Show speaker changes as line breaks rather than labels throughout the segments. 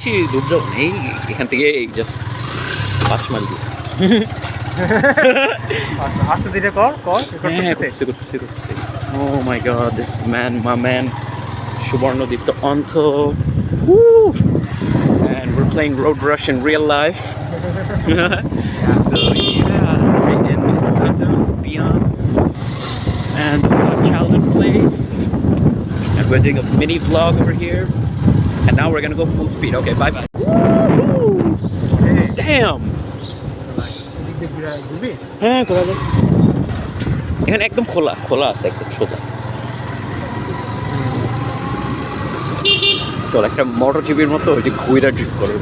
বেশি দূর যাবো না, এই এখান থেকে জাস্ট 5 মাইল দূর।
আস্তে ধীরে কর কর
হ্যাঁ করতেছি। Oh my god, this man my man Subarnadipta অন্থ, and we're playing Road Rush in real life. So yeah, right in Miscanto beyond, and this is our childhood place, and we're doing a mini vlog over here, and now we're gonna go full speed. Okay, bye bye. Damn. হ্যাঁ খোলা যায়, এখানে একদম খোলা আছে, একদম সোজা। চল একটা মোটর জিপির মতো ওই যে ঘুইরা ড্রিফট করে।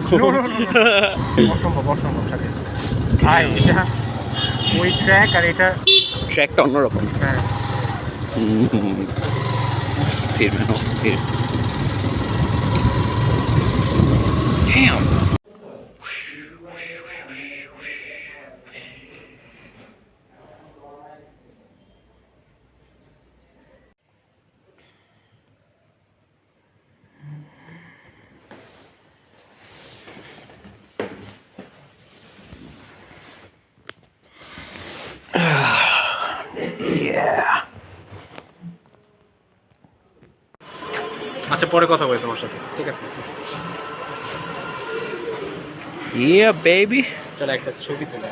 অসম্ভব থাকে ভাই, এটা ওই ট্র্যাক আর এটা
ট্র্যাকটা অন্যরকম।
হ্যাঁ
অস্থির ম্যান, অস্থির। Damn. Yeah.
আচ্ছা পরে কথা বলি তোমার সাথে, ঠিক আছে?
Yeah, baby.
চলো একটা ছবি তুলে